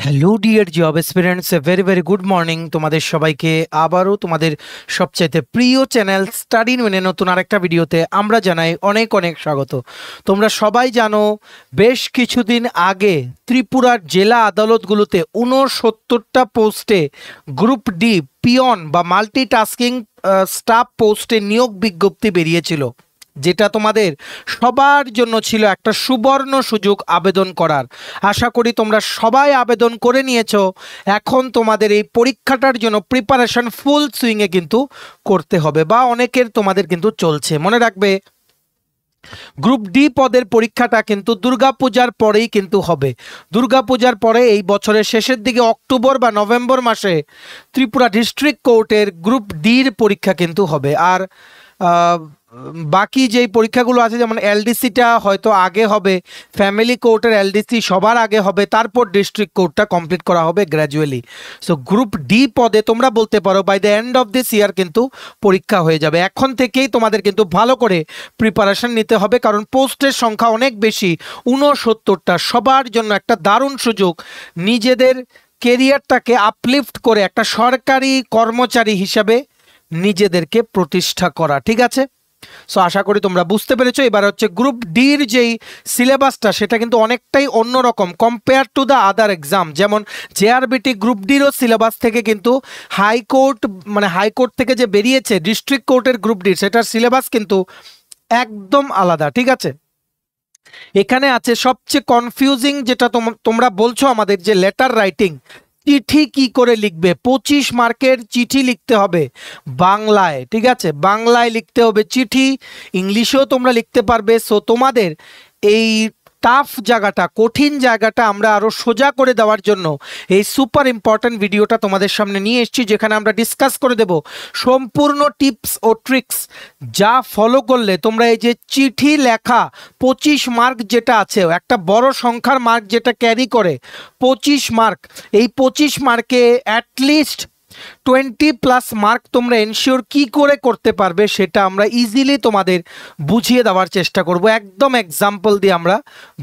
Hello dear job aspirants, a very very good morning তোমাদের সবাইকে। আবারও তোমাদের সবচাইতে প্রিয় চ্যানেল স্টাডি ইন নতুন আরেকটা ভিডিওতে আমরা জানাই অনেক অনেক স্বাগত। তোমরা সবাই জানো বেশ কিছুদিন আগে ত্রিপুরার জেলা আদালতগুলোতে 69টা পোস্টে গ্রুপ ডি পিয়ন বা মাল্টিটাস্কিং স্টাফ পোস্টে নিয়োগ বিজ্ঞপ্তি বেরিয়েছিল, যেটা তোমাদের সবার জন্য ছিল একটা সুবর্ণ সুযোগ আবেদন করার। আশা করি তোমরা সবাই আবেদন করে নিয়েছো। এখন তোমাদের এই পরীক্ষাটার জন্য প্রিপারেশন ফুল সুইংয়ে কিন্তু করতে হবে, বা অনেকের তোমাদের কিন্তু চলছে। মনে রাখবে গ্রুপ ডি পদের পরীক্ষাটা কিন্তু দুর্গাপূজার পরেই কিন্তু হবে। দুর্গাপূজার পরে এই বছরের শেষের দিকে অক্টোবর বা নভেম্বর মাসে ত্রিপুরা ডিস্ট্রিক্ট কোর্টের গ্রুপ ডির পরীক্ষা কিন্তু হবে। আর বাকি যেই পরীক্ষাগুলো আছে, যেমন এলডিসিটা হয়তো আগে হবে, ফ্যামিলি কোর্টের এলডিসি সবার আগে হবে, তারপর ডিস্ট্রিক্ট কোর্টটা কমপ্লিট করা হবে গ্র্যাজুয়ালি। সো গ্রুপ ডি পদে তোমরা বলতে পারো by the end of this year কিন্তু পরীক্ষা হয়ে যাবে। এখন থেকেই তোমাদের কিন্তু ভালো করে প্রিপারেশন নিতে হবে, কারণ পোস্টের সংখ্যা অনেক বেশি, 69টা। সবার জন্য একটা দারুণ সুযোগ নিজেদের কেরিয়ারটাকে আপলিফট করে একটা সরকারি কর্মচারী হিসাবে নিজেদেরকে প্রতিষ্ঠা করা। ঠিক আছে, সো আশা করি তোমরা বুঝতে পেরেছো। এবার হচ্ছে গ্রুপ ডির যেই সিলেবাসটা, সেটা কিন্তু অনেকটাই অন্যরকম compare to the other exam. যেমন জেআরবিটি গ্রুপ ডিরও সিলেবাস থেকে কিন্তু হাইকোর্ট থেকে যে বেরিয়েছে ডিস্ট্রিক্ট কোর্টের গ্রুপ ডির, সেটার সিলেবাস কিন্তু একদম আলাদা। ঠিক আছে, এখানে আছে সবচেয়ে কনফিউজিং যেটা তোমরা বলছো আমাদের, যে লেটার রাইটিং, চিঠি কি করে লিখবে। 25 মার্কের চিঠি লিখতে হবে বাংলায়। ঠিক আছে, বাংলায় লিখতে হবে চিঠি, ইংলিশেও তোমরা লিখতে পারবে। সো তোমাদের এই টাফ জায়গাটা, কঠিন জায়গাটা আমরা আরও সোজা করে দেওয়ার জন্য এই সুপার ইম্পর্ট্যান্ট ভিডিওটা তোমাদের সামনে নিয়ে এসেছি, যেখানে আমরা ডিসকাস করে দেব সম্পূর্ণ টিপস ও ট্রিক্স, যা ফলো করলে তোমরা এই যে চিঠি লেখা 25 মার্ক যেটা আছে, একটা বড় সংখ্যার মার্ক যেটা ক্যারি করে 25 মার্ক, এই 25 মার্কে অ্যাটলিস্ট 20+ মার্ক তোমরা এনশিওর কি করে করতে পারবে, সেটা আমরা ইজিলি তোমাদের বুঝিয়ে দেওয়ার চেষ্টা করব। একদম এক্সাম্পল দিয়ে আমরা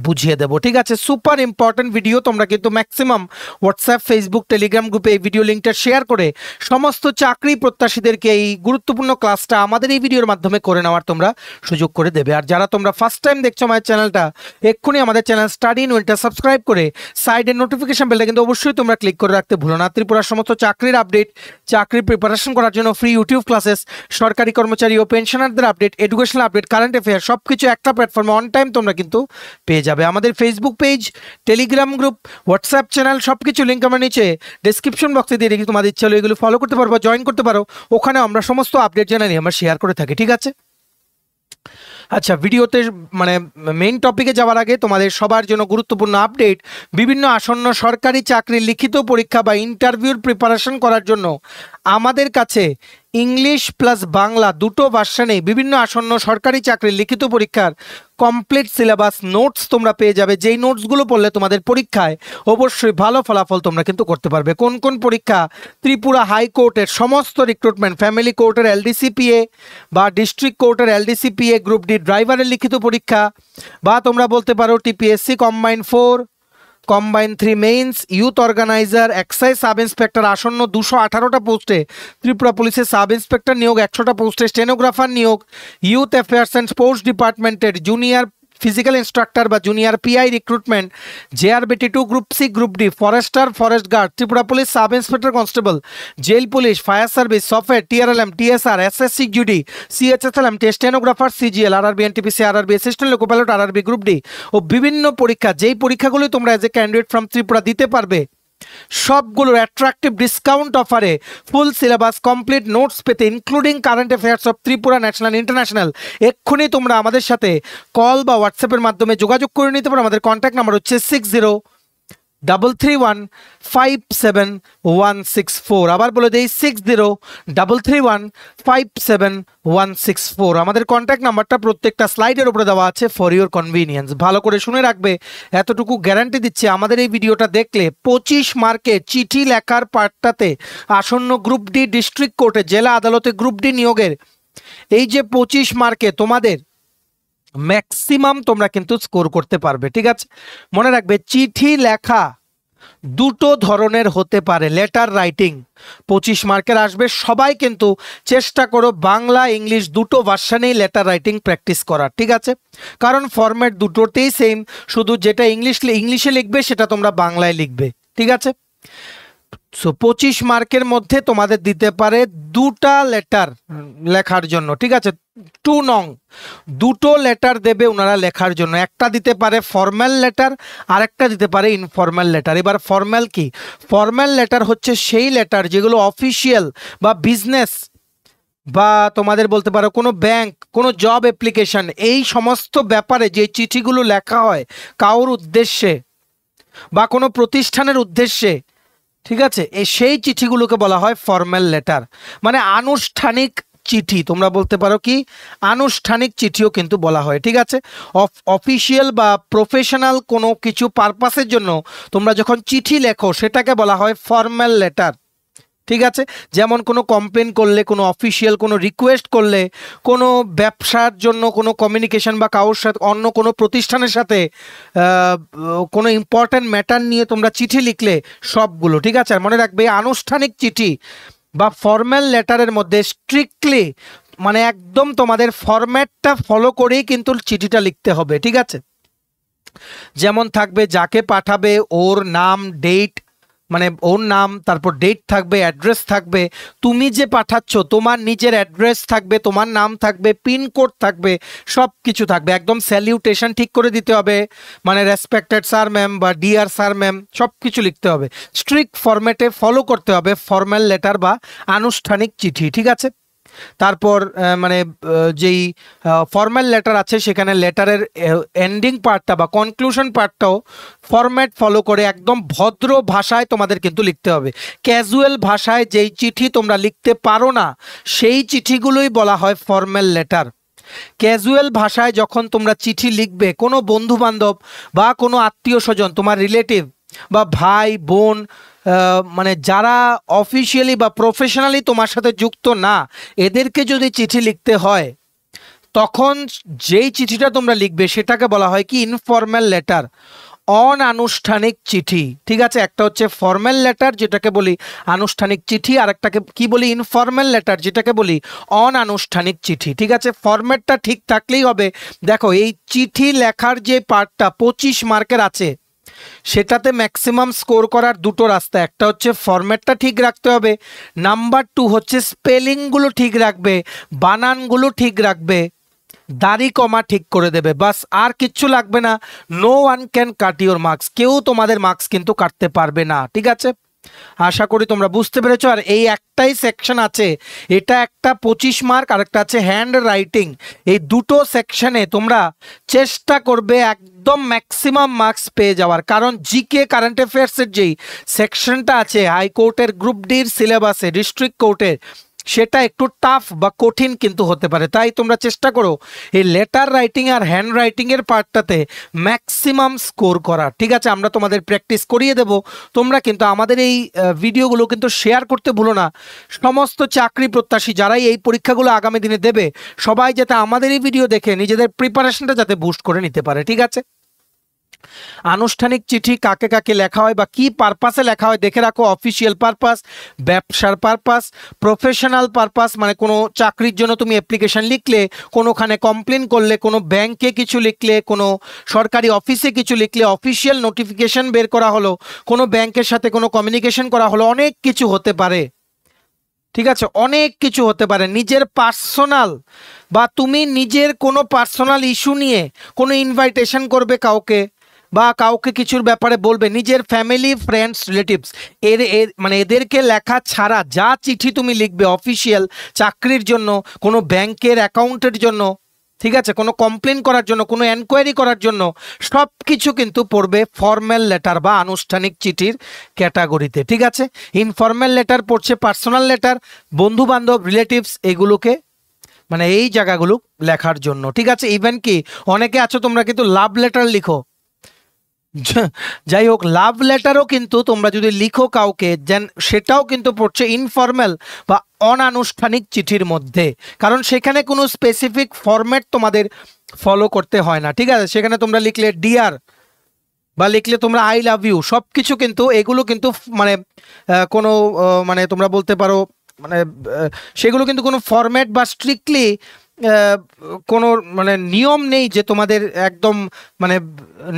বুঝিয়ে দেব। ঠিক আছে, সুপার ইম্পর্টেন্ট ভিডিও। তোমরা কিন্তু ম্যাক্সিমাম হোয়াটসঅ্যাপ, ফেসবুক, টেলিগ্রাম গ্রুপে এই ভিডিও লিঙ্কটা শেয়ার করে সমস্ত চাকরি প্রত্যাশীদেরকে এই গুরুত্বপূর্ণ ক্লাসটা আমাদের এই ভিডিওর মাধ্যমে করে নেওয়ার তোমরা সুযোগ করে দেবে। আর যারা তোমরা ফার্স্ট টাইম দেখছো আমার চ্যানেলটা, এক্ষুনি আমাদের চ্যানেল স্টাডি ইন ওয়েলটা সাবস্ক্রাইব করে সাইডের নোটিফিকেশন বেলটা কিন্তু অবশ্যই তোমরা ক্লিক করে রাখতে ভুলো না। ত্রিপুরার সমস্ত চাকরির আপডেট, চাকরির প্রিপারেশন করার জন্য ফ্রি ইউটিউব ক্লাসেস, সরকারি কর্মচারী ও পেনশনারদের update, educational update, current affair, সবকিছু একটা প্ল্যাটফর্মে অন টাইম তোমরা কিন্তু পেয়ে যাবে। আমাদের Facebook page, Telegram group, WhatsApp channel, সবকিছু লিঙ্ক আমরা নিচে ডেসক্রিপশন বক্সে দিয়ে রেখে তোমাদের ইচ্ছা হলো এগুলো ফলো করতে পারো বা জয়েন করতে পারো। ওখানে আমরা সমস্ত আপডেট জানাই আমরা শেয়ার করে থাকি। ঠিক আছে, আচ্ছা, ভিডিওতে মেইন টপিকে যাওয়ার আগে তোমাদের সবার জন্য গুরুত্বপূর্ণ আপডেট। বিভিন্ন আসন্ন সরকারি চাকরির লিখিত পরীক্ষা বা ইন্টারভিউর প্রিপারেশন করার জন্য আমাদের কাছে ইংলিশ প্লাস বাংলা দুটো ভার্সনে বিভিন্ন আসন্ন সরকারি চাকরির লিখিত পরীক্ষার কমপ্লিট সিলেবাস নোটস তোমরা পেয়ে যাবে, যেই নোটসগুলো পড়লে তোমাদের পরীক্ষায় অবশ্যই ভালো ফলাফল তোমরা কিন্তু করতে পারবে। কোন কোন পরীক্ষা? ত্রিপুরা হাইকোর্টের সমস্ত রিক্রুটমেন্ট, ফ্যামিলি কোর্টের এলডিসিপিএ বা ডিস্ট্রিক্ট কোর্টের এলডিসিপিএ গ্রুপ ডি ড্রাইভারের লিখিত পরীক্ষা, বা তোমরা বলতে পারো TPSC combine 4, combine 3 mains, youth organizer, excise sub inspector আসন্ন 218টা পোস্টে, ত্রিপুরা পুলিশের সাব ইন্সপেক্টর নিয়োগ 100টা পোস্টে, স্টেনোগ্রাফার নিয়োগ, ইউথ অ্যাফেয়ার্স অ্যান্ড স্পোর্টস ডিপার্টমেন্টের জুনিয়র ফিজিক্যাল ইনস্ট্রাক্টর বা junior PI recruitment, JRBT 2 group C group D, forester, forest guard, Tripura police sub inspector constable, jail police, fire service, software, TRLM, TSR, SSC GD, CHSLM, stenographer, CGL, RRB, NTPC, RRB, assistant loco pilot, RRB group D ও বিভিন্ন পরীক্ষা, যেই পরীক্ষাগুলো তোমরা as a candidate from Tripura দিতে পারবে, সবগুলোর attractive discount অফারে ফুল সিলেবাস কমপ্লিট নোটস পেতে, including current affairs of Tripura, national, international, এক্ষুনি তোমরা আমাদের সাথে কল বা হোয়াটসঅ্যাপের মাধ্যমে যোগাযোগ করে নিতে পারো। আমাদের কন্ট্যাক্ট নাম্বার হচ্ছে 6033157164। আবার বলে দেই 6033157164। আমাদের কন্ট্যাক্ট নাম্বারটা প্রত্যেকটা স্লাইডের উপরে দেওয়া আছে ফর ইউর কনভিনিয়েন্স। ভালো করে শুনে রাখবে, এতটুকু গ্যারান্টি দিচ্ছে আমাদের এই ভিডিওটা দেখলে 25 মার্কে চিঠি লেখার পার্টটাতে আসন্ন গ্রুপ ডি ডিস্ট্রিক্ট কোর্টে জেলা আদালতে গ্রুপ ডি নিয়োগের এই যে 25 মার্কে তোমাদের ম্যাক্সিমাম তোমরা কিন্তু স্কোর করতে পারবে। ঠিক আছে, মনে রাখবে চিঠি লেখা দুটো ধরনের হতে পারে লেটার রাইটিং। 25 মার্কের আসবে, সবাই কিন্তু চেষ্টা করো বাংলা ইংলিশ দুটো ভার্সানেই লেটার রাইটিং প্র্যাকটিস করার, ঠিক আছে? কারণ ফরম্যাট দুটোতেই সেম, শুধু যেটা ইংলিশে লিখবে সেটা তোমরা বাংলায় লিখবে, ঠিক আছে? সো 25 মার্কের মধ্যে তোমাদের দিতে পারে দুটা লেটার লেখার জন্য, ঠিক আছে? 2 নং দুটো লেটার দেবে ওনারা লেখার জন্য, একটা দিতে পারে ফর্মাল লেটার আর একটা দিতে পারে ইনফর্মাল লেটার। এবার ফর্মাল কি? ফর্মাল লেটার হচ্ছে সেই লেটার যেগুলো অফিসিয়াল বা বিজনেস বা তোমাদের বলতে পারো কোনো ব্যাংক, কোনো জব অ্যাপ্লিকেশন, এই সমস্ত ব্যাপারে যে চিঠিগুলো লেখা হয় কারোর উদ্দেশ্যে বা কোনো প্রতিষ্ঠানের উদ্দেশ্যে, ঠিক আছে? সেই চিঠিগুলোকে বলা হয় ফর্মাল লেটার, মানে আনুষ্ঠানিক চিঠি। তোমরা বলতে পারো কি আনুষ্ঠানিক চিঠিও কিন্তু বলা হয়, ঠিক আছে? অফিসিয়াল বা প্রফেশনাল কোনো কিছু পারপাসের জন্য তোমরা যখন চিঠি লেখো সেটাকে বলা হয় ফর্মাল লেটার, ঠিক আছে? যেমন কোনো কমপ্লেন করলে, কোনো অফিসিয়াল কোনো রিকোয়েস্ট করলে, কোনো ব্যবসার জন্য কোনো কমিউনিকেশন বা কারোর সাথে অন্য কোনো প্রতিষ্ঠানের সাথে কোনো ইম্পর্ট্যান্ট ম্যাটার নিয়ে তোমরা চিঠি লিখলে সবগুলো, ঠিক আছে? আর মনে রাখবে আনুষ্ঠানিক চিঠি বা ফর্মাল লেটারের মধ্যে স্ট্রিক্টলি মানে একদম তোমাদের ফরম্যাটটা ফলো করেই কিন্তু চিঠিটা লিখতে হবে, ঠিক আছে? যেমন থাকবে যাকে পাঠাবে ওর নাম, ডেট, মানে ওর নাম, তারপর ডেট থাকবে, অ্যাড্রেস থাকবে, তুমি যে পাঠাচ্ছ তোমার নিজের অ্যাড্রেস থাকবে, তোমার নাম থাকবে, পিনকোড থাকবে, সব কিছু থাকবে। একদম স্যালিউটেশন ঠিক করে দিতে হবে, মানে রেসপেক্টেড স্যার ম্যাম বা ডিয়ার স্যার ম্যাম সব কিছু লিখতে হবে, স্ট্রিক্ট ফরম্যাটে ফলো করতে হবে ফর্মাল লেটার বা আনুষ্ঠানিক চিঠি, ঠিক আছে? তারপর মানে যেই ফর্মাল লেটার আছে সেখানে লেটারের এন্ডিং পার্টটা বা কনক্লুশন পার্টটাও ফরম্যাট ফলো করে একদম ভদ্র ভাষায় তোমাদের কিন্তু লিখতে হবে। ক্যাজুয়াল ভাষায় যেই চিঠি তোমরা লিখতে পারো না সেই চিঠিগুলোই বলা হয় ফর্মাল লেটার। ক্যাজুয়াল ভাষায় যখন তোমরা চিঠি লিখবে কোনো বন্ধু বান্ধব বা কোনো আত্মীয় স্বজন, তোমার রিলেটিভ বা ভাই বোন, মানে যারা অফিসিয়ালি বা প্রফেশনালি তোমার সাথে যুক্ত না, এদেরকে যদি চিঠি লিখতে হয় তখন যেই চিঠিটা তোমরা লিখবে সেটাকে বলা হয় কি ইনফর্মাল লেটার, অনানুষ্ঠানিক চিঠি, ঠিক আছে? একটা হচ্ছে ফর্মাল লেটার যেটাকে বলি আনুষ্ঠানিক চিঠি, আর একটাকে কি বলি ইনফর্মাল লেটার যেটাকে বলি অনানুষ্ঠানিক চিঠি, ঠিক আছে? ফরম্যাটটা ঠিক থাকলেই হবে। দেখো এই চিঠি লেখার যে পার্টটা 25 মার্কের আছে সেটাতে ম্যাক্সিমাম স্কোর করার দুটো রাস্তা, একটা হচ্ছে ফরম্যাটটা ঠিক রাখতে হবে, নাম্বার 2 হচ্ছে স্পেলিংগুলো ঠিক রাখবে, বানানগুলো ঠিক রাখবে, দাড়ি কমা ঠিক করে দেবে, বাস আর কিচ্ছু লাগবে না। No one can cut your marks, কেউ তোমাদের মার্কস কিন্তু কাটতে পারবে না, ঠিক আছে? আশা করি তোমরা বুঝতে পেরেছো। আর এই একটাই সেকশন আছে, এটা একটা 25 মার্ক আর একটা আছে হ্যান্ড রাইটিং। এই দুটো সেকশনে তোমরা চেষ্টা করবে একদম ম্যাক্সিমাম মার্কস পেয়ে যাওয়ার, কারণ জিকে কারেন্ট অ্যাফেয়ার্সের যেই সেকশনটা আছে হাইকোর্টের গ্রুপ ডির সিলেবাসে, ডিস্ট্রিক্ট কোর্টের, সেটা একটু টাফ বা কঠিন কিন্তু হতে পারে। তাই তোমরা চেষ্টা করো এই লেটার রাইটিং আর হ্যান্ড রাইটিংয়ের পার্টটাতে ম্যাক্সিমাম স্কোর করা, ঠিক আছে? আমরা তোমাদের প্র্যাকটিস করিয়ে দেব। তোমরা কিন্তু আমাদের এই ভিডিওগুলো কিন্তু শেয়ার করতে ভুলো না। সমস্ত চাকরি প্রত্যাশী যারাই এই পরীক্ষাগুলো আগামী দিনে দেবে সবাই যাতে আমাদের এই ভিডিও দেখে নিজেদের প্রিপারেশনটা যাতে বুস্ট করে নিতে পারে, ঠিক আছে? আনুষ্ঠানিক চিঠি কাকে কাকে লেখা হয় বা কি পারপাসে লেখা হয় দেখে রাখো। অফিসিয়াল পারপাস, ব্যবসার পারপাস, প্রফেশনাল পারপাস, মানে কোনো চাকরির জন্য তুমি অ্যাপ্লিকেশন লিখলে, কোনোখানে কমপ্লেন করলে, কোনো ব্যাংকে কিছু লিখলে, কোনো সরকারি অফিসে কিছু লিখলে, অফিসিয়াল নোটিফিকেশন বের করা হলো, কোনো ব্যাংকের সাথে কোনো কমিউনিকেশন করা হলো, অনেক কিছু হতে পারে, ঠিক আছে? অনেক কিছু হতে পারে। নিজের পার্সোনাল বা তুমি নিজের কোনো পার্সোনাল ইস্যু নিয়ে কোনো ইনভাইটেশন করবে কাউকে বা কাউকে কিছুর ব্যাপারে বলবে, নিজের ফ্যামিলি, ফ্রেন্ডস, রিলেটিভস, মানে এদেরকে লেখা ছাড়া যা চিঠি তুমি লিখবে অফিসিয়াল, চাকরির জন্য, কোনো ব্যাংকের অ্যাকাউন্টের জন্য, ঠিক আছে, কোনো কমপ্লেন করার জন্য, কোনো এনকোয়ারি করার জন্য, সব কিছু কিন্তু পড়বে ফর্মাল লেটার বা আনুষ্ঠানিক চিঠির ক্যাটাগরিতে, ঠিক আছে? ইনফর্মাল লেটার পড়ছে পার্সোনাল লেটার, বন্ধু বান্ধব, রিলেটিভস, এগুলোকে মানে এই জায়গাগুলো লেখার জন্য, ঠিক আছে? ইভেন কি অনেকে আছো তোমরা কিন্তু লাভ লেটার লিখো, যাই হোক লাভ লেটারও কিন্তু তোমরা যদি লিখো কাউকে, দেন সেটাও কিন্তু পড়ছে ইনফর্মাল বা অনানুষ্ঠানিক চিঠির মধ্যে, কারণ সেখানে কোনো স্পেসিফিক ফরম্যাট তোমাদের ফলো করতে হয় না, ঠিক আছে? সেখানে তোমরা লিখলে ডিয়ার বা লিখলে তোমরা আই লাভ ইউ, সব কিছু কিন্তু এগুলো কিন্তু মানে কোনো মানে তোমরা বলতে পারো মানে সেগুলো কিন্তু কোনো ফরম্যাট বা স্ট্রিক্টলি কোনো মানে নিয়ম নেই যে তোমাদের একদম মানে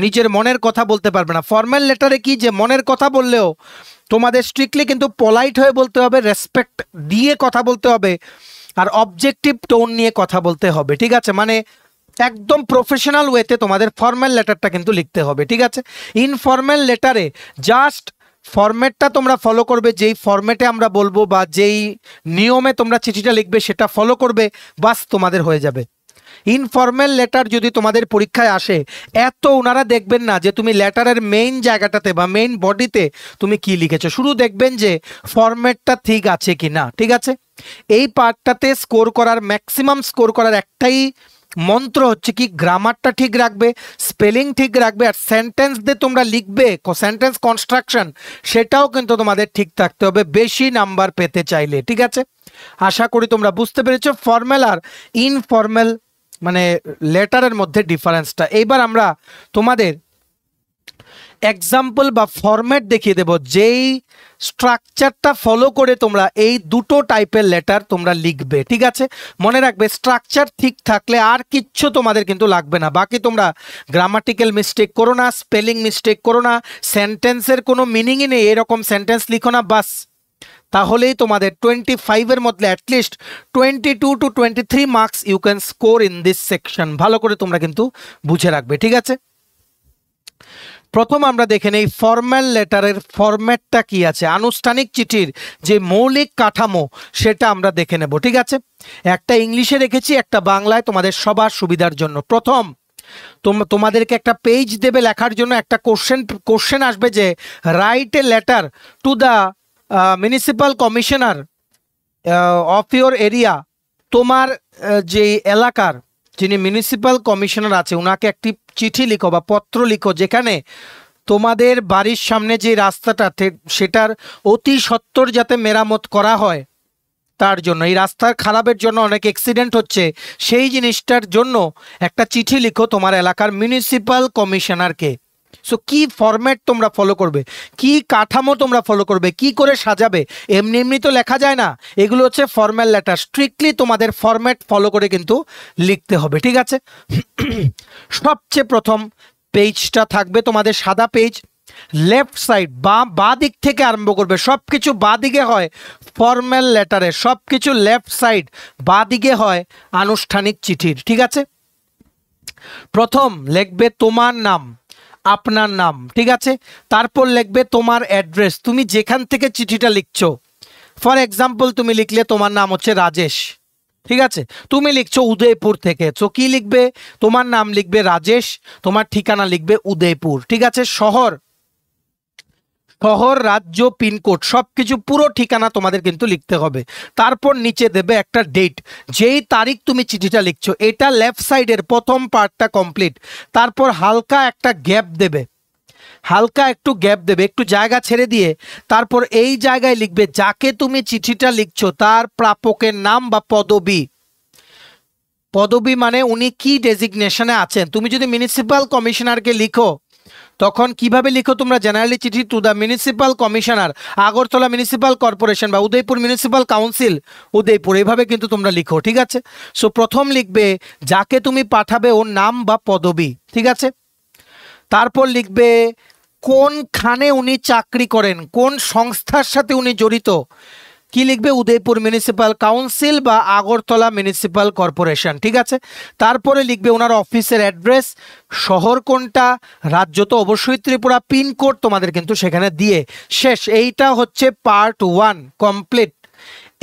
নিজের মনের কথা বলতে পারবে না। ফর্মাল লেটারে কি যে মনের কথা বললেও তোমাদের স্ট্রিক্টলি কিন্তু পোলাইট হয়ে বলতে হবে, রেসপেক্ট দিয়ে কথা বলতে হবে, আর অবজেক্টিভ টোন নিয়ে কথা বলতে হবে, ঠিক আছে? মানে একদম প্রফেশনাল ওয়েতে তোমাদের ফর্মাল লেটারটা কিন্তু লিখতে হবে, ঠিক আছে? ইনফর্মাল লেটারে জাস্ট ফরম্যাটটা তোমরা ফলো করবে, যেই ফরম্যাটে আমরা বলবো বা যেই নিয়মে তোমরা চিঠিটা লিখবে সেটা ফলো করবে, বাস তোমাদের হয়ে যাবে। ইনফর্মাল লেটার যদি তোমাদের পরীক্ষায় আসে, এত ওনারা দেখবেন না যে তুমি লেটারের মেইন জায়গাটাতে বা মেইন বডিতে তুমি কি লিখেছো, শুধু দেখবেন যে ফরম্যাটটা ঠিক আছে কি না, ঠিক আছে? এই পার্টটাতে স্কোর করার, ম্যাক্সিমাম স্কোর করার একটাই মন্ত্র হচ্ছে কি, গ্রামারটা ঠিক রাখবে, স্পেলিং ঠিক রাখবে, আর সেন্টেন্স দিয়ে তোমরা লিখবে, সেন্টেন্স কনস্ট্রাকশন সেটাও কিন্তু তোমাদের ঠিক থাকতে হবে বেশি নাম্বার পেতে চাইলে, ঠিক আছে? আশা করি তোমরা বুঝতে পেরেছো ফর্মাল আর ইনফর্মাল মানে লেটারের মধ্যে ডিফারেন্সটা। এইবার আমরা তোমাদের এক্সাম্পল বা ফরম্যাট দেখিয়ে দেব, যেই স্ট্রাকচারটা ফলো করে তোমরা এই দুটো টাইপের লেটার তোমরা লিখবে, ঠিক আছে? মনে রাখবে স্ট্রাকচার ঠিক থাকলে আর কিচ্ছু তোমাদের কিন্তু লাগবে না, বাকি তোমরা গ্রামাটিক্যাল মিস্টেক করো না, স্পেলিং মিস্টেক করো না, সেন্টেন্সের কোনো মিনিংই নেই এরকম সেন্টেন্স লিখো না, বাস তাহলেই তোমাদের 25-এর মধ্যে at least 22 to 23 marks you can score in this section. ভালো করে তোমরা কিন্তু বুঝে রাখবে, ঠিক আছে? প্রথম আমরা দেখে নেই ফর্মাল লেটারের ফরম্যাটটা কি আছে, আনুষ্ঠানিক চিঠির যে মৌলিক কাঠামো সেটা আমরা দেখে নেব, ঠিক আছে? একটা ইংলিশে রেখেছি, একটা বাংলায়, তোমাদের সবার সুবিধার জন্য। প্রথম তোমাদেরকে একটা পেজ দেবে লেখার জন্য, একটা কোশ্চেন আসবে যে write a letter to the municipal commissioner of your area. তোমার যে এলাকার যিনি মিউনিসিপ্যাল কমিশনার আছে ওনাকে একটি চিঠি লিখো বা পত্র লিখো, যেখানে তোমাদের বাড়ির সামনে যে রাস্তাটা সেটার অতি সত্বর যাতে মেরামত করা হয়, তার জন্য এই রাস্তার খারাপের জন্য অনেক অ্যাক্সিডেন্ট হচ্ছে, সেই জিনিসটার জন্য একটা চিঠি লিখো তোমার এলাকার মিউনিসিপ্যাল কমিশনারকে। সো কি ফরম্যাট তোমরা ফলো করবে, কি কাঠামো তোমরা ফলো করবে, কি করে সাজাবে, এমনি এমনি তো লেখা যায় না, এগুলো হচ্ছে ফর্মাল লেটার, স্ট্রিক্টলি তোমাদের ফরম্যাট ফলো করে কিন্তু লিখতে হবে, ঠিক আছে? সবচেয়ে প্রথম পেজটা থাকবে তোমাদের সাদা পেজ, লেফট সাইড বা দিক থেকে আরম্ভ করবে, সবকিছু বা দিকে হয় ফর্মাল লেটারে, সবকিছু লেফট সাইড বা দিকে হয় আনুষ্ঠানিক চিঠির, ঠিক আছে? প্রথম লিখবে তোমার নাম, আপনার নাম, ঠিক আছে? তারপর লিখবে তোমার অ্যাড্রেস, তুমি যেখান থেকে চিঠিটা লিখছো। ফর এক্সাম্পল তুমি লিখলে তোমার নাম হচ্ছে রাজেশ, ঠিক আছে? তুমি লিখছো উদয়পুর থেকে, তো কি লিখবে, তোমার নাম লিখবে রাজেশ, তোমার ঠিকানা লিখবে উদয়পুর, ঠিক আছে? শহর, রাজ্য, পিনকোড সবকিছু পুরো ঠিকানা তোমাদের কিন্তু লিখতে হবে। তারপর নিচে দেবে একটা ডেট, যেই তারিখ তুমি চিঠিটা লিখছো, এটা লেফট সাইডের প্রথম পার্টটা কমপ্লিট। তারপর হালকা একটা গ্যাপ দেবে, হালকা একটু গ্যাপ দেবে, একটু জায়গা ছেড়ে দিয়ে তারপর এই জায়গায় লিখবে যাকে তুমি চিঠিটা লিখছো তার প্রাপকের নাম বা পদবি। পদবি মানে উনি কি ডেজিগনেশনে আছেন। তুমি যদি মিউনিসিপ্যাল কমিশনারকে লিখো তখন কিভাবে লিখো তোমরা, জেনারেলি চিঠি to the municipal commissioner Agartala municipal corporation বা উদয়পুর মিউনিসিপ্যাল কাউন্সিল উদয়পুর, এইভাবে কিন্তু তোমরা লিখো, ঠিক আছে? সো প্রথম লিখবে যাকে তুমি পাঠাবে ওর নাম বা পদবি, ঠিক আছে? তারপর লিখবে কোনখানে উনি চাকরি করেন, কোন সংস্থার সাথে উনি জড়িত, কি লিখবে উদয়পুর মিউনিসিপ্যাল কাউন্সিল বা আগরতলা মিউনিসিপ্যাল কর্পোরেশন, ঠিক আছে? তারপরে লিখবে ওনার অফিসের অ্যাড্রেস, শহর কোনটা, রাজ্য তো অবশ্যই ত্রিপুরা, পিনকোড তোমাদের কিন্তু সেখানে দিয়ে শেষ। এইটা হচ্ছে পার্ট 1 কমপ্লিট।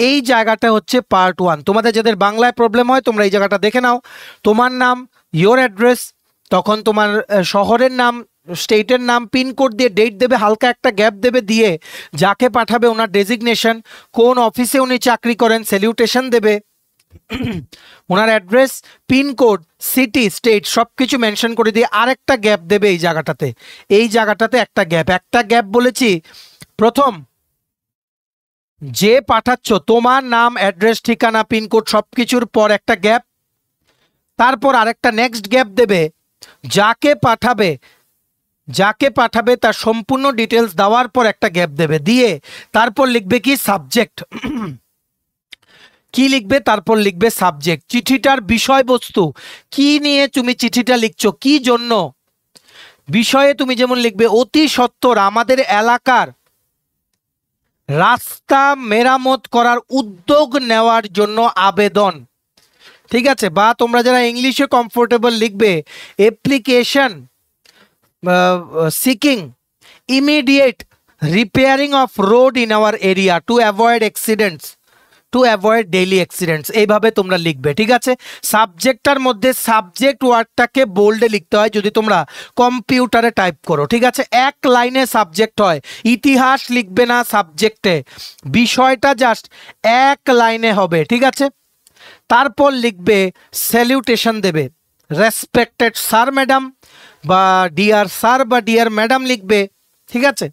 এই জায়গাটা হচ্ছে পার্ট 1। তোমাদের যাদের বাংলায় প্রবলেম হয় তোমরা এই জায়গাটা দেখে নাও, তোমার নাম, ইয়োর অ্যাড্রেস, তখন তোমার শহরের নাম, স্টেটের নাম, পিনকোড দিয়ে ডেট দেবে, হালকা একটা গ্যাপ দেবে, দিয়ে যাকে পাঠাবে ওনার ডেজিগনেশন, কোন অফিসে উনি চাকরি করেন স্যালিউটেশন দেবে, ওনার অ্যাড্রেস, পিনকোড, সিটি, স্টেট সবকিছু মেনশন করে দিয়ে আরেকটা গ্যাপ দেবে এই জায়গাটাতে, এই জায়গাটাতে একটা গ্যাপ বলেছি। প্রথম যে পাঠাচ্ছ তোমার নাম, অ্যাড্রেস, ঠিকানা, পিনকোড সবকিছুর পর একটা গ্যাপ, তারপর আরেকটা নেক্সট গ্যাপ দেবে যাকে পাঠাবে যাকে পাঠাবে তার সম্পূর্ণ ডিটেলস দেওয়ার পর একটা গ্যাপ দেবে, দিয়ে তারপর লিখবে কি সাবজেক্ট। কি লিখবে? তারপর লিখবে সাবজেক্ট। চিঠিটার বিষয়বস্তু, কি নিয়ে তুমি চিঠিটা লিখছো, কি জন্য। বিষয়ে তুমি যেমন লিখবে অতি সত্বর আমাদের এলাকার রাস্তা মেরামত করার উদ্যোগ নেওয়ার জন্য আবেদন, ঠিক আছে। বা তোমরা যারা ইংলিশে কমফোর্টেবল লিখবে application seeking immediate repairing of road in our area to avoid accidents, to avoid daily accidents, এইভাবে তোমরা লিখবে, ঠিক আছে। সাবজেক্টটার মধ্যে সাবজেক্ট ওয়ার্ডটাকে বোল্ডে লিখতে হয় যদি তোমরা কম্পিউটারে টাইপ করো, ঠিক আছে। এক লাইনে সাবজেক্ট হয়, ইতিহাস লিখবে না সাবজেক্টে, বিষয়টা জাস্ট এক লাইনে হবে, ঠিক আছে। তারপর লিখবে স্যালিউটেশন দেবে, রেসপেক্টেড স্যার ম্যাডাম বা ডিয়ার স্যার বা ডিয়ার ম্যাডাম লিখবে, ঠিক আছে।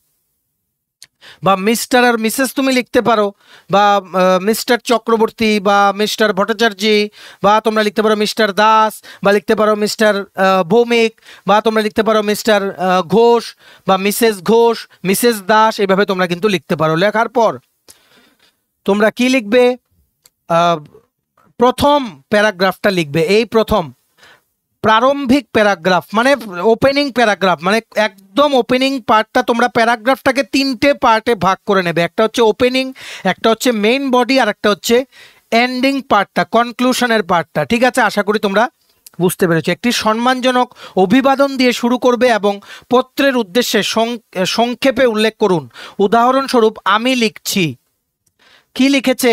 বা মিস্টার আর মিসেস তুমি লিখতে পারো, বা মিস্টার চক্রবর্তী বা মিস্টার ভট্টাচার্য, বা তোমরা লিখতে পারো মিস্টার দাস, বা লিখতে পারো মিস্টার ভৌমিক, বা তোমরা লিখতে পারো মিস্টার ঘোষ বা মিসেস ঘোষ, মিসেস দাস, এইভাবে তোমরা কিন্তু লিখতে পারো। লেখার পর তোমরা কি লিখবে? প্রথম প্যারাগ্রাফটা লিখবে। এই প্রথম প্রারম্ভিক প্যারাগ্রাফ মানে ওপেনিং প্যারাগ্রাফ, মানে একদম ওপেনিং পার্টটা তোমরা প্যারাগ্রাফটাকে তিনটে পার্টে ভাগ করে নেবে। একটা হচ্ছে ওপেনিং, একটা হচ্ছে মেইন বডি, আর একটা হচ্ছে এন্ডিং পার্টটা, কনক্লুশনের পার্টটা, ঠিক আছে। আশা করি তোমরা বুঝতে পেরেছো। একটি সম্মানজনক অভিবাদন দিয়ে শুরু করবে এবং পত্রের উদ্দেশ্যে সংক্ষেপে উল্লেখ করুন। উদাহরণস্বরূপ আমি লিখছি, কি লিখেছে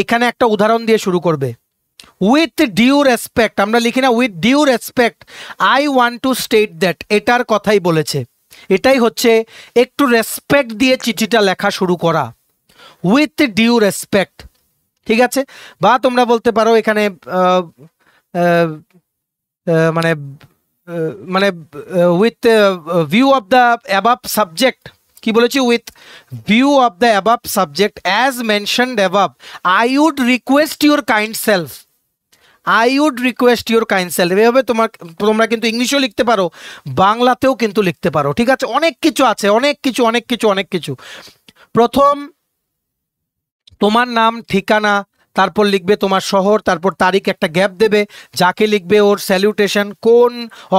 এখানে একটা উদাহরণ দিয়ে শুরু করবে। উইথ ডিউ রেসপেক্ট, আমরা লিখি না with due respect, I want to state that, এটার কথাই বলেছে। এটাই হচ্ছে একটু রেসপেক্ট দিয়ে চিঠিটা লেখা শুরু করা, উইথ ডিউ রেসপেক্ট, ঠিক আছে। বা তোমরা বলতে পারো এখানে মানে মানে with view of the above subject, কি বলেছি? With view of the above subject as mentioned above, I would request your kind self, I would request your kind self. এভাবে তোমরা কিন্তু ইংলিশেও লিখতে পারো, বাংলাতেও কিন্তু লিখতে পারো, ঠিক আছে। অনেক কিছু আছে, অনেক কিছু। প্রথম তোমার নাম, ঠিকানা, তারপর লিখবে তোমার শহর, তারপর তারিখ, একটা গ্যাপ দেবে, যাকে লিখবে ওর স্যালুটেশন, কোন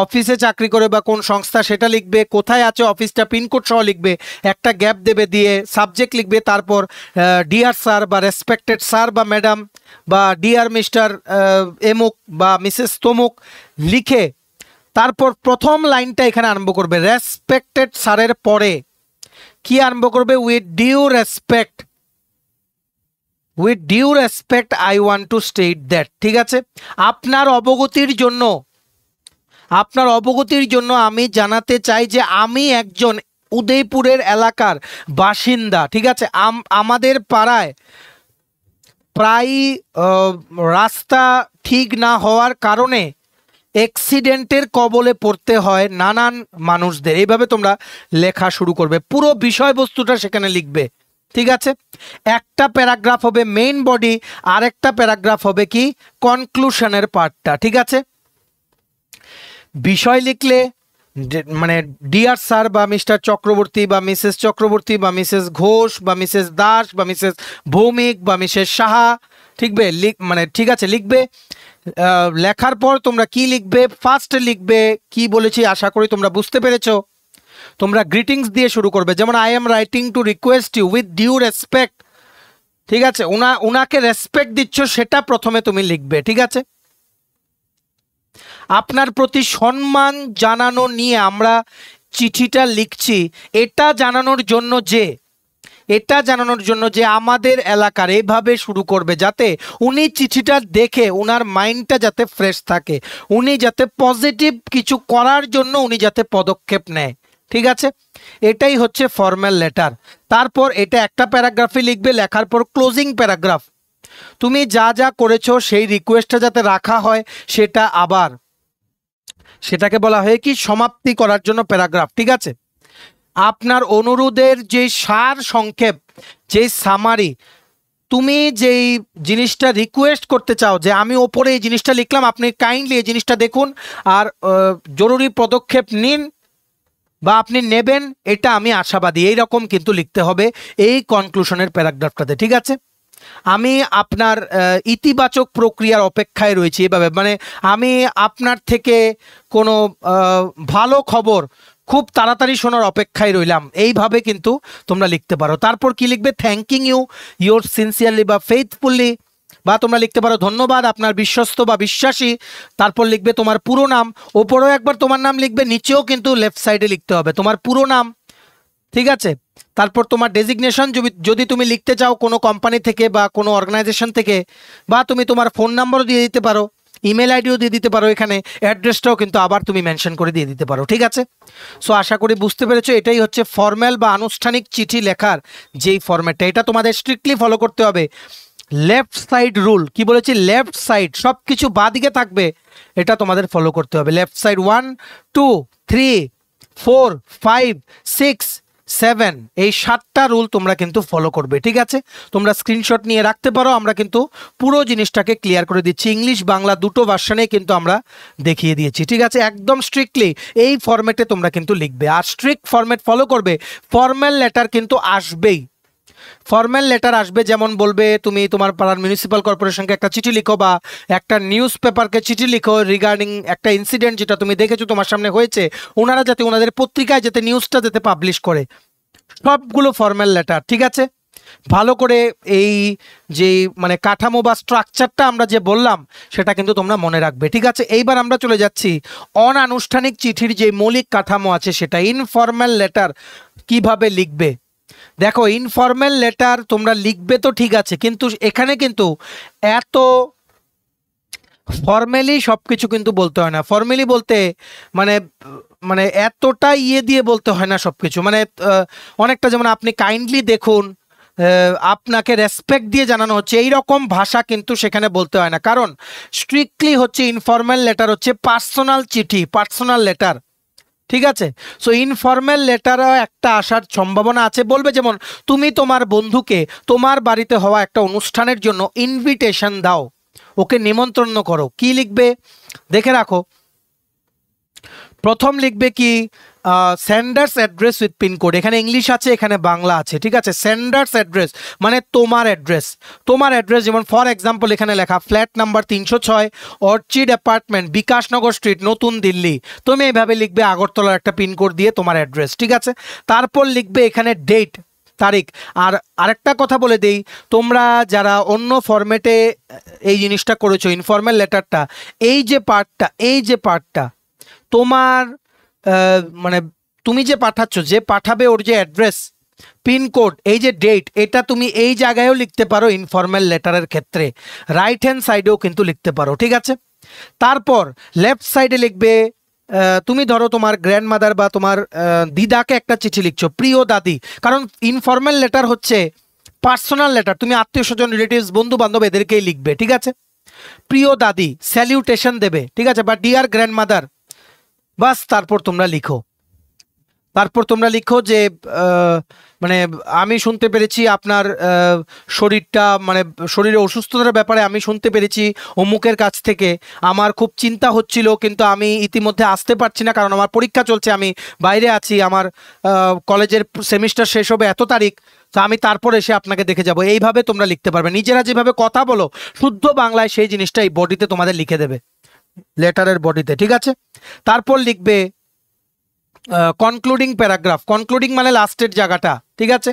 অফিসে চাকরি করে বা কোন সংস্থা সেটা লিখবে, কোথায় আছে অফিসটা পিনকোড সহ লিখবে, একটা গ্যাপ দেবে, দিয়ে সাবজেক্ট লিখবে, তারপর ডিয়ার স্যার বা রেসপেক্টেড স্যার বা ম্যাডাম বা ডিয়ার মিস্টার এমুক বা মিসেস তমুক লিখে তারপর প্রথম লাইনটা এখানে আরম্ভ করবে রেসপেক্টেড স্যারের পরে কি আরম্ভ করবে? With due respect, with due respect I want to state that, ঠিক আছে। আপনার অবগতির জন্য আমি জানাতে চাই যে আমি একজন উদয়পুরের এলাকার বাসিন্দা, ঠিক আছে। আমাদের পাড়ায় প্রায় রাস্তা ঠিক না হওয়ার কারণে অ্যাক্সিডেন্টের কবলে পড়তে হয় নানান মানুষদের। এইভাবে তোমরা লেখা শুরু করবে, পুরো বিষয়বস্তুটা সেখানে লিখবে, ঠিক আছে। একটা প্যারাগ্রাফ হবে মেইন বডি, আর একটা প্যারাগ্রাফ হবে কি কনক্লুশনের পার্টটা, ঠিক আছে। বিষয় লিখলে মানে ডিয়ার স্যার বা মিস্টার চক্রবর্তী বা মিসেস চক্রবর্তী বা মিসেস ঘোষ বা মিসেস দাস বা মিসেস ভৌমিক বা মিসেস সাহা, ঠিক আছে লিখবে। লেখার পর তোমরা কি লিখবে? ফার্স্ট লিখবে কি বলেছি, আশা করি তোমরা বুঝতে পেরেছো। তোমরা গ্রিটিংস দিয়ে শুরু করবে, যেমন I am writing to request you with due respect, ঠিক আছে। উনাকে রেসপেক্ট দিচ্ছ সেটা প্রথমে তুমি লিখবে, ঠিক আছে। আপনার প্রতি সম্মান জানানো নিয়ে আমরা চিঠিটা লিখছি, এটা জানানোর জন্য যে আমাদের এলাকার, এইভাবে শুরু করবে যাতে উনি চিঠিটা দেখে উনার মাইন্ডটা যাতে ফ্রেশ থাকে, উনি যাতে পজিটিভ কিছু করার জন্য উনি যাতে পদক্ষেপ নেয়, ঠিক আছে। এটাই হচ্ছে ফর্মাল লেটার। তারপর এটা একটা প্যারাগ্রাফে লিখবে, লেখার পর ক্লোজিং প্যারাগ্রাফ, তুমি যা যা করেছো সেই রিকোয়েস্টটা যাতে রাখা হয়, সেটাকে বলা হয় কি সমাপ্তি করার জন্য প্যারাগ্রাফ, ঠিক আছে। আপনার অনুরোধের যে সার সংক্ষেপ, যে সামারি, তুমি যেই জিনিসটা রিকোয়েস্ট করতে চাও যে আমি ওপরে এই জিনিসটা লিখলাম, আপনি কাইন্ডলি এই জিনিসটা দেখুন আর জরুরি পদক্ষেপ নিন, বা আপনি নেবেন এটা আমি আশাবাদী, এইরকম কিন্তু লিখতে হবে এই কনক্লুশনের প্যারাগ্রাফটাতে। ঠিক আছে, আমি আপনার ইতিবাচক প্রক্রিয়ার অপেক্ষায় রয়েছি, এভাবে মানে আমি আপনার থেকে কোনো ভালো খবর খুব তাড়াতাড়ি শোনার অপেক্ষায় রইলাম, এইভাবে কিন্তু তোমরা লিখতে পারো। তারপর কি লিখবে? থ্যাঙ্কিং ইউ ইয়োর সিনসিয়ারলি বা ফেইথফুলি, বা তোমরা লিখতে পারো ধন্যবাদ আপনার বিশ্বস্ত বা বিশ্বাসী। তারপর লিখবে তোমার পুরো নাম, ওপরেও একবার তোমার নাম লিখবে, নিচেও কিন্তু লেফট সাইডে লিখতে হবে তোমার পুরো নাম। ঠিক আছে, তারপর তোমার ডেজিগনেশন, যদি তুমি লিখতে চাও কোনো কোম্পানি থেকে বা কোনো অর্গানাইজেশন থেকে, বা তুমি তোমার ফোন নাম্বারও দিয়ে দিতে পারো, ইমেল আইডিও দিয়ে দিতে পারো, এখানে অ্যাড্রেসটাও কিন্তু আবার তুমি মেনশন করে দিয়ে দিতে পারো। ঠিক আছে, সো আশা করি বুঝতে পেরেছো, এটাই হচ্ছে ফর্মাল বা আনুষ্ঠানিক চিঠি লেখার যেই ফরম্যাটটা, এটা তোমাদের স্ট্রিক্টলি ফলো করতে হবে। লেফট সাইড রুল, কি বলেছি? লেফট সাইড সব কিছু বাঁ দিকে থাকবে, এটা তোমাদের ফলো করতে হবে। লেফট সাইড 1 2 3 4 5 6 7, এই 7টা রুল তোমরা কিন্তু ফলো করবে। ঠিক আছে, তোমরা স্ক্রিনশট নিয়ে রাখতে পারো, আমরা কিন্তু পুরো জিনিসটাকে ক্লিয়ার করে দিচ্ছি, ইংলিশ বাংলা দুটো ভার্সনে কিন্তু আমরা দেখিয়ে দিয়েছি। ঠিক আছে, একদম স্ট্রিক্টলি এই ফরম্যাটে তোমরা কিন্তু লিখবে, আর স্ট্রিক্ট ফরম্যাট ফলো করবে। ফর্মাল লেটার কিন্তু আসবেই, ফর্মাল লেটার আসবে, যেমন বলবে তুমি তোমার পাড়ার মিউনিসিপ্যাল কর্পোরেশনকে একটা চিঠি লিখো, বা একটা নিউজ পেপারকে চিঠি লিখো রিগার্ডিং একটা ইনসিডেন্ট যেটা তুমি দেখেছো তোমার সামনে হয়েছে, ওনারা যাতে ওনাদের পত্রিকায় যাতে নিউজটা যাতে পাবলিশ করে, সবগুলো ফর্মাল লেটার। ঠিক আছে, ভালো করে এই যে মানে কাঠামো বা স্ট্রাকচারটা আমরা যে বললাম সেটা কিন্তু তোমরা মনে রাখবে। ঠিক আছে, এইবার আমরা চলে যাচ্ছি অনানুষ্ঠানিক চিঠির যে মৌলিক কাঠামো আছে সেটা, ইনফর্মাল লেটার কিভাবে লিখবে। দেখো, ইনফর্মাল লেটার তোমরা লিখবে তো ঠিক আছে, কিন্তু এখানে কিন্তু এত ফর্মালি সবকিছু কিন্তু বলতে হয় না। ফর্মালি বলতে মানে মানে এতটা ইয়ে দিয়ে বলতে হয় না সবকিছু, মানে অনেকটা যেমন আপনি কাইন্ডলি দেখুন, আপনাকে রেসপেক্ট দিয়ে জানানো হচ্ছে, এই রকম ভাষা কিন্তু সেখানে বলতে হয় না, কারণ স্ট্রিক্টলি হচ্ছে ইনফর্মাল লেটার হচ্ছে পার্সোনাল চিঠি, পার্সোনাল লেটার। ঠিক আছে, সো ইনফর্মাল লেটারও একটা আসার সম্ভাবনা আছে। বলবে যেমন তুমি তোমার বন্ধুকে তোমার বাড়িতে হওয়া একটা অনুষ্ঠানের জন্য ইনভিটেশন দাও, ওকে নিমন্ত্রণ করো, কি লিখবে দেখে রাখো। প্রথম লিখবে কি? সেন্ডার্স অ্যাড্রেস উইথ পিনকোড, এখানে ইংলিশ আছে এখানে বাংলা আছে। ঠিক আছে, সেন্ডার্স অ্যাড্রেস মানে তোমার অ্যাড্রেস, তোমার অ্যাড্রেস, যেমন ফর এক্সাম্পল এখানে লেখা flat number 306 Orchid apartment Bikashnagar street নতুন দিল্লি, তুমি এইভাবে লিখবে আগরতলার একটা পিনকোড দিয়ে তোমার অ্যাড্রেস। ঠিক আছে, তারপর লিখবে এখানে ডেট, তারিখ। আর আরেকটা কথা বলে দেই, তোমরা যারা অন্য ফরম্যাটে এই জিনিসটা করেছো ইনফর্মাল লেটারটা, এই যে পার্টটা তোমার মানে তুমি যে পাঠাচ্ছ, যে পাঠাবে ওর যে অ্যাড্রেস, পিনকোড, এই যে ডেট, এটা তুমি এই জায়গায়ও লিখতে পারো ইনফর্মাল লেটারের ক্ষেত্রে, রাইট হ্যান্ড সাইডেও কিন্তু লিখতে পারো। ঠিক আছে, তারপর লেফট সাইডে লিখবে, তুমি ধরো তোমার গ্র্যান্ডমাদার বা তোমার দিদাকে একটা চিঠি লিখছো, প্রিয় দাদি, কারণ ইনফর্মাল লেটার হচ্ছে পার্সোনাল লেটার, তুমি আত্মীয় স্বজন রিলেটিভস বন্ধু বান্ধব এদেরকেই লিখবে। ঠিক আছে, প্রিয় দাদি, স্যালিউটেশন দেবে। ঠিক আছে, বা ডিয়ার গ্র্যান্ডমাদার, বাস। তারপর তোমরা লিখো যে মানে আমি শুনতে পেরেছি আপনার শরীরটা মানে শরীরে অসুস্থতার ব্যাপারে আমি শুনতে পেরেছি অমুকের কাছ থেকে, আমার খুব চিন্তা হচ্ছিল কিন্তু আমি ইতিমধ্যে আসতে পারছি না কারণ আমার পরীক্ষা চলছে, আমি বাইরে আছি, আমার কলেজের সেমিস্টার শেষ হবে এত তারিখ, তো আমি তারপর এসে আপনাকে দেখে যাব। এইভাবে তোমরা লিখতে পারবে, নিজেরা যেভাবে কথা বলো শুদ্ধ বাংলায় সেই জিনিসটা এই বডিতে তোমাদের লিখে দেবে, লেটারের বডিতে। ঠিক আছে, তারপর লিখবে কনক্লুডিং প্যারাগ্রাফ, কনক্লুডিং মানে লাস্টের জায়গাটা। ঠিক আছে,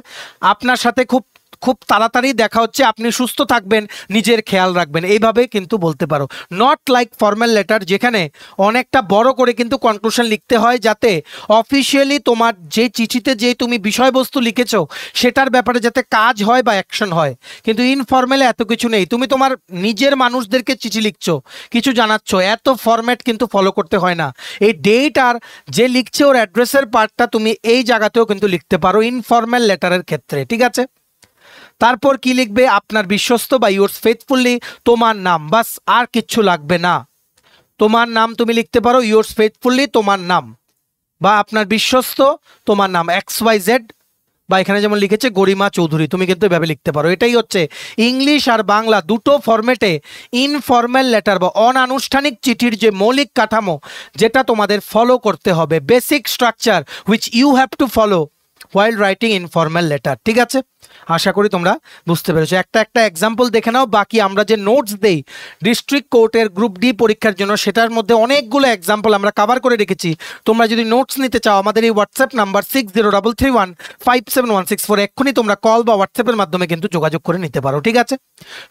আপনার সাথে খুব খুব তাড়াতাড়ি দেখা হচ্ছে, আপনি সুস্থ থাকবেন, নিজের খেয়াল রাখবেন, এইভাবে কিন্তু বলতে পারো। নট লাইক ফর্মাল লেটার যেখানে অনেকটা বড় করে কিন্তু কনক্লুশন লিখতে হয়, যাতে অফিসিয়ালি তোমার যে চিঠিতে যে তুমি বিষয়বস্তু লিখেছো সেটার ব্যাপারে যাতে কাজ হয় বা অ্যাকশন হয়। কিন্তু ইনফর্মালে এত কিছু নেই, তুমি তোমার নিজের মানুষদেরকে চিঠি লিখছো, কিছু জানাচ্ছ, এত ফরম্যাট কিন্তু ফলো করতে হয় না। এই ডেট আর যে লিখছে ওর অ্যাড্রেসের পার্টটা তুমি এই জায়গাতেও কিন্তু লিখতে পারো ইনফর্মাল লেটারের ক্ষেত্রে। ঠিক আছে, তারপর কি লিখবে? আপনার বিশ্বস্ত বা ইয়োর্স ফেথফুলি, তোমার নাম, বাস, আর কিচ্ছু লাগবে না। তোমার নাম তুমি লিখতে পারো, ইয়োর্স ফেথফুলি তোমার নাম, বা আপনার বিশ্বস্ত তোমার নাম XYZ, বা এখানে যেমন লিখেছে গরিমা চৌধুরী, তুমি কিন্তু এভাবে লিখতে পারো। এটাই হচ্ছে ইংলিশ আর বাংলা দুটো ফরম্যাটে ইনফর্মাল লেটার বা অনানুষ্ঠানিক চিঠির যে মৌলিক কাঠামো, যেটা তোমাদের ফলো করতে হবে, basic structure which you have to follow while writing informal letter. ঠিক আছে, আশা করি তোমরা বুঝতে পেরেছো। একটা এক্সাম্পল দেখে নাও। বাকি আমরা যে নোটস দেই ডিস্ট্রিক্ট কোর্টের গ্রুপ ডি পরীক্ষার জন্য, সেটার মধ্যে অনেকগুলো এক্সাম্পল আমরা কভার করে রেখেছি। তোমরা যদি নোটস নিতে চাও, আমাদের এই হোয়াটসঅ্যাপ নাম্বার 6033157164 এক্ষুনি তোমরা কল বা হোয়াটসঅ্যাপের মাধ্যমে কিন্তু যোগাযোগ করে নিতে পারো। ঠিক আছে,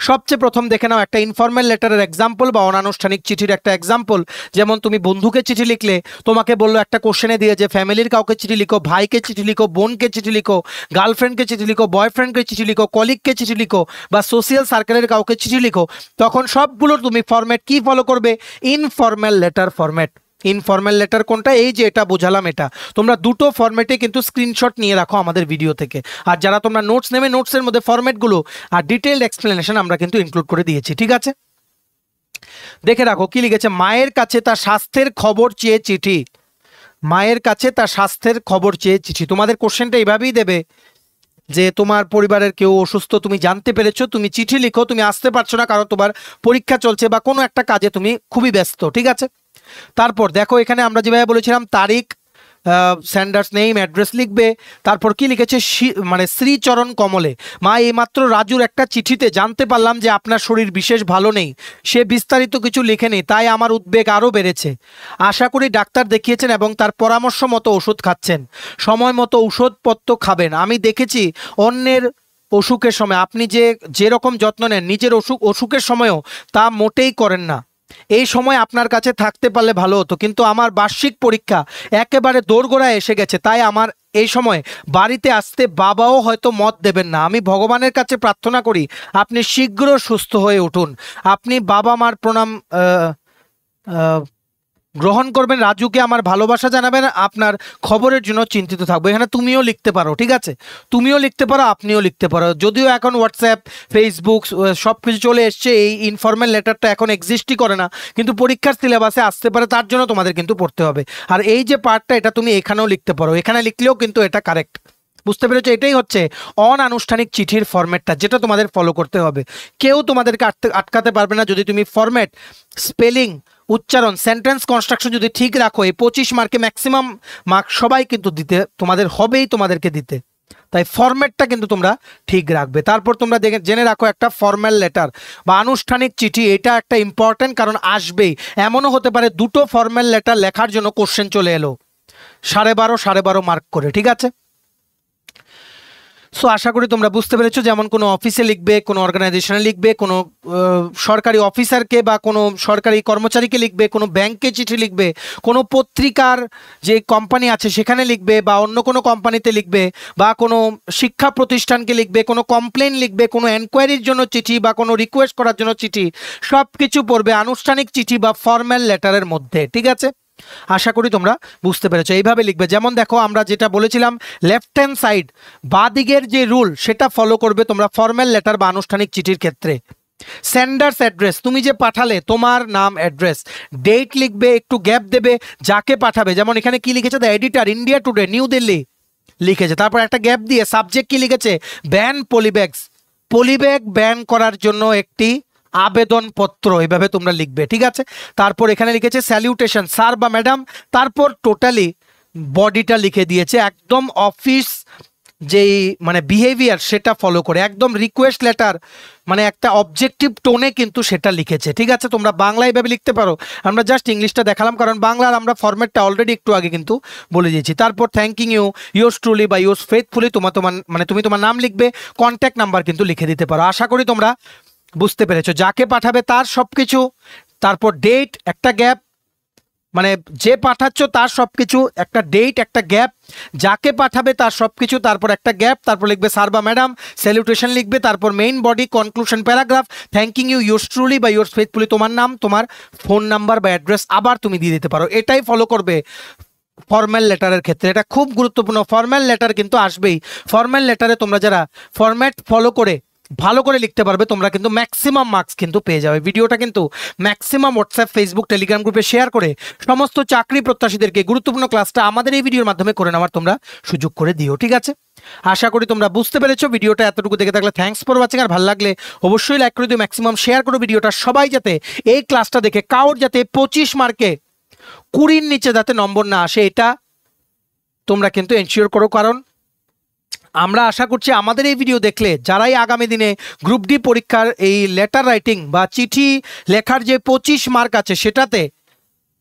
সবচেয়ে প্রথম দেখে নাও একটা ইনফর্মাল লেটারের এক্সাম্পল বা অনানুষ্ঠানিক চিঠির একটা এক্সাম্পল। যেমন তুমি বন্ধুকে চিঠি লিখলে, তোমাকে বললো একটা কোশ্চেনে দিয়ে যে ফ্যামিলির কাউকে চিঠি লিখো, ভাইকে চিঠি লিখো, বোনকে চিঠি লিখো, গার্লফ্রেন্ডকে চিঠি লিখো, বয়ফ্রেন্ডকে চিঠি লিখো, কলিগকে চিঠি লিখো, বা সোশ্যাল সার্কেলের কাউকে চিঠি লিখো, তখন সবগুলোর তুমি ফরম্যাট কি ফলো করবে? Informal letter format. Informal letter কোনটা? এই যে এটা বোঝালাম, এটা তোমরা দুটো ফরম্যাটে কিন্তু স্ক্রিনশট নিয়ে রাখো আমাদের ভিডিও থেকে। আর যারা তোমরা নোটস নেবে, নোটসের মধ্যে ফরম্যাটগুলো আর ডিটেইলড এক্সপ্লেনেশন আমরা কিন্তু ইনক্লুড করে দিয়েছি। ঠিক আছে, দেখে রাখো কি লিখেছে। মায়ের কাছে তার স্বাস্থ্যের খবর চেয়ে চিঠি। মায়ের কাছে তার স্বাস্থ্যের খবর চেয়ে চিঠি। তোমাদের কোশ্চেনটা এইভাবেই দেবে যে তোমার পরিবারের কেউ অসুস্থ, তুমি জানতে পেরেছো, তুমি চিঠি লিখো, তুমি আসতে পারছো না কারণ তোমার পরীক্ষা চলছে বা কোনো একটা কাজে তুমি খুবই ব্যস্ত। ঠিক আছে, তারপর দেখো এখানে আমরা যেভাবে বলেছিলাম তারিখ, স্যান্ডার্স নেম, অ্যাড্রেস লিখবে। তারপর কি লিখেছে? মানে শ্রীচরণ কমলে, মা এইমাত্র রাজুর একটা চিঠিতে জানতে পারলাম যে আপনার শরীর বিশেষ ভালো নেই। সে বিস্তারিত কিছু লিখেনি, তাই আমার উদ্বেগ আরও বেড়েছে। আশা করি ডাক্তার দেখিয়েছেন এবং তার পরামর্শ মতো ওষুধ খাচ্ছেন। সময় মতো ওষুধপত্র খাবেন। আমি দেখেছি অন্যের অসুখের সময় আপনি যেরকম যত্ন নেন, নিজের অসুখের সময়ও তা মোটেই করেন না। এই সময় আপনার কাছে থাকতে পারলে ভালো হতো, কিন্তু আমার বার্ষিক পরীক্ষা একেবারে দোরগোড়ায় এসে গেছে, তাই আমার এই সময় বাড়িতে আসতে বাবাও হয়তো মত দেবেন না। আমি ভগবানের কাছে প্রার্থনা করি আপনি শীঘ্র সুস্থ হয়ে উঠুন। আপনি বাবা মার প্রণাম গ্রহণ করবেন, রাজুকে আমার ভালোবাসা জানাবেন, আপনার খবরের জন্য চিন্তিত থাকবো। এখানে তুমিও লিখতে পারো। ঠিক আছে, তুমিও লিখতে পারো, আপনিও লিখতে পারো। যদিও এখন হোয়াটসঅ্যাপ, ফেসবুক সব কিছু চলে এসছে, এই ইনফর্মাল লেটারটা এখন এক্সিস্টই করে না, কিন্তু পরীক্ষার সিলেবাসে আসতে পারে, তার জন্য তোমাদের কিন্তু পড়তে হবে। আর এই যে পার্টটা, এটা তুমি এখানেও লিখতে পারো, এখানে লিখলেও কিন্তু এটা কারেক্ট। বুঝতে পেরেছো? এটাই হচ্ছে অনানুষ্ঠানিক চিঠির ফরম্যাটটা, যেটা তোমাদের ফলো করতে হবে। কেউ তোমাদেরকে আটকাতে পারবে না যদি তুমি ফরম্যাট, স্পেলিং, উচ্চারণ, সেন্টেন্স কনস্ট্রাকশন যদি ঠিক রাখো। এই 25 মার্কে ম্যাক্সিমাম মার্ক সবাই কিন্তু দিতে তোমাদের হবেই, তোমাদেরকে দিতে। তাই ফরম্যাটটা কিন্তু তোমরা ঠিক রাখবে। তারপর তোমরা জেনে রাখো একটা ফর্মাল লেটার বা আনুষ্ঠানিক চিঠি, এটা একটা ইম্পর্টেন্ট, কারণ আসবেই। এমনও হতে পারে দুটো ফর্মাল লেটার লেখার জন্য কোশ্চেন চলে এলো 12.5 মার্ক করে। ঠিক আছে, সো আশা করি তোমরা বুঝতে পেরেছো। যেমন কোনো অফিসে লিখবে, কোনো অর্গানাইজেশনে লিখবে, কোনো সরকারি অফিসারকে বা কোনো সরকারি কর্মচারীকে লিখবে, কোনো ব্যাংকে চিঠি লিখবে, কোনো পত্রিকার যে কোম্পানি আছে সেখানে লিখবে, বা অন্য কোনো কোম্পানিতে লিখবে, বা কোনো শিক্ষা প্রতিষ্ঠানকে লিখবে, কোনো কমপ্লেন লিখবে, কোনো এনকোয়ারির জন্য চিঠি বা কোনো রিকোয়েস্ট করার জন্য চিঠি, সব কিছু পড়বে আনুষ্ঠানিক চিঠি বা ফর্মাল লেটারের মধ্যে। ঠিক আছে, আশা করি তোমরা বুঝতে পেরেছো। এইভাবে লিখবে। যেমন দেখো আমরা যেটা বলেছিলাম, লেফট হ্যান্ড সাইড বাঁ দিকের যে রুল সেটা ফলো করবে তোমরা ফর্মাল লেটার বা আনুষ্ঠানিক চিঠির ক্ষেত্রে। সেন্ডার্স অ্যাড্রেস, তুমি যে পাঠালে তোমার নাম, অ্যাড্রেস, ডেট লিখবে, একটু গ্যাপ দেবে, যাকে পাঠাবে। যেমন এখানে কি লিখেছে? The editor, India today, new Delhi লিখেছে, তারপর একটা গ্যাপ দিয়ে সাবজেক্ট কি লিখেছে? ব্যান পলিব্যাগস, পলিব্যাগ ব্যান করার জন্য একটি আবেদনপত্র, এভাবে তোমরা লিখবে। ঠিক আছে, তারপর এখানে লিখেছে স্যালিউটেশন, স্যার বা ম্যাডাম, তারপর টোটালি বডিটা লিখে দিয়েছে একদম অফিস যেই মানে বিহেভিয়ার সেটা ফলো করে, একদম রিকোয়েস্ট লেটার, মানে একটা অবজেক্টিভ টোনে কিন্তু সেটা লিখেছে। ঠিক আছে, তোমরা বাংলায় এভাবে লিখতে পারো, আমরা জাস্ট ইংলিশটা দেখালাম কারণ বাংলার আমরা ফরম্যাটটা অলরেডি একটু আগে কিন্তু বলে দিয়েছি। তারপর থ্যাঙ্কিং ইউ, ইয়োর্স ট্রুলি বা ইয়োর্স ফেথফুলি, তুমি তোমার নাম লিখবে, কন্ট্যাক্ট নাম্বার কিন্তু লিখে দিতে পারো। আশা করি তোমরা বুঝতে পেরেছো। যাকে পাঠাবে তার সবকিছু, তারপর ডেট, একটা গ্যাপ, মানে যে পাঠাচ্ছ তার সবকিছু, একটা ডেট, একটা গ্যাপ, যাকে পাঠাবে তার সবকিছু, তারপর একটা গ্যাপ, তারপর লিখবে স্যার বা ম্যাডাম, স্যালুটেশন লিখবে, তারপর main body, conclusion paragraph, thanking you, yours truly বা ইয়োর্স ফেথফুলি, তোমার নাম, তোমার ফোন নাম্বার বা অ্যাড্রেস আবার তুমি দিয়ে দিতে পারো। এটাই ফলো করবে ফর্মাল লেটারের ক্ষেত্রে। এটা খুব গুরুত্বপূর্ণ। ফর্মাল লেটার কিন্তু আসবেই। ফর্মাল লেটারে তোমরা যারা ফরম্যাট ফলো করে ভালো করে লিখতে পারবে তোমরা কিন্তু ম্যাক্সিমাম মার্কস কিন্তু পেয়ে যাবে। ভিডিওটা কিন্তু ম্যাক্সিমাম হোয়াটসঅ্যাপ, ফেসবুক, টেলিগ্রাম গ্রুপে শেয়ার করে সমস্ত চাকরি প্রত্যাশীদেরকে গুরুত্বপূর্ণ ক্লাসটা আমাদের এই ভিডিওর মাধ্যমে করে নেওয়ার তোমরা সুযোগ করে দিও, ঠিক আছে? আশা করি তোমরা বুঝতে পেরেছো। ভিডিওটা এতটুকু দেখে থাকলে থ্যাঙ্কস ফর ওয়াচিং। আর ভালো লাগলে অবশ্যই লাইক করে দিও, ম্যাক্সিমাম শেয়ার করো ভিডিওটা। সবাই যাতে এই ক্লাসটা দেখে কাউর যাতে 25 মার্কে 20-র নিচে যাতে নম্বর না আসে, এটা তোমরা কিন্তু এনশিওর করো। কারণ আমরা আশা করছি আমাদের এই ভিডিও দেখলে যারাই আগামী দিনে গ্রুপ ডি পরীক্ষার এই লেটার রাইটিং বা চিঠি লেখার যে 25 মার্ক আছে সেটাতে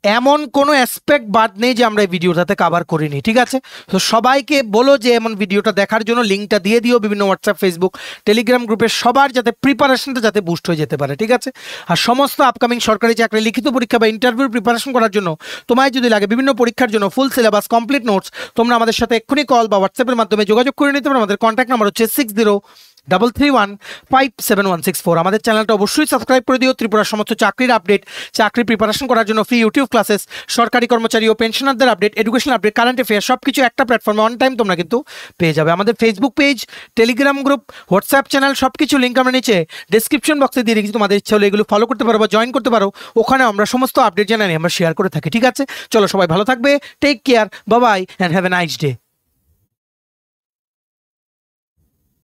এমন কোনো অ্যাসপেক্ট বাদ নেই যে আমরা এই ভিডিওটাতে কভার করিনি, ঠিক আছে? তো সবাইকে বলো যে এমন ভিডিওটা দেখার জন্য লিঙ্কটা দিয়ে দিও বিভিন্ন হোয়াটসঅ্যাপ, ফেসবুক, টেলিগ্রাম গ্রুপে, সবার যাতে প্রিপারেশনটা যাতে বুস্ট হয়ে যেতে পারে, ঠিক আছে? আর সমস্ত আপকামিং সরকারি চাকরি লিখিত পরীক্ষা বা ইন্টারভিউর প্রিপারেশন করার জন্য তোমায় যদি লাগে বিভিন্ন পরীক্ষার জন্য ফুল সিলেবাস, কমপ্লিট নোটস, তোমরা আমাদের সাথে এক্ষুনি কল বা হোয়াটসঅ্যাপের মাধ্যমে যোগাযোগ করে নিতে পারো। আমাদের কন্ট্যাক্ট নাম্বার হচ্ছে 6033157164। আমাদের চ্যানেলটা অবশ্যই সাবস্ক্রাইব করে দিও। ত্রিপুরার সমস্ত চাকরির আপডেট, চাকরি প্রিপারেশন করার জন্য ফ্রি ইউটিউব ক্লাসেস, সরকারি কর্মচারী ও পেনশনারদের update, educational update, current affair সব কিছু একটা প্ল্যাটফর্মে অন টাইম তোমরা কিন্তু পেয়ে যাবে। আমাদের Facebook page, Telegram group, WhatsApp channel সব কিছু লিঙ্ক আমরা নিচে ডিসক্রিপশন বক্সে দিয়ে রেখেছি। তোমাদের ইচ্ছা হলে এগুলো ফলো করতে পারো বা জয়েন করতে পারো। ওখানে আমরা সমস্ত আপডেট জানাই আমরা শেয়ার করে থাকি, ঠিক আছে? চলো সবাই ভালো থাকবে, take care, bye bye and have a nice day.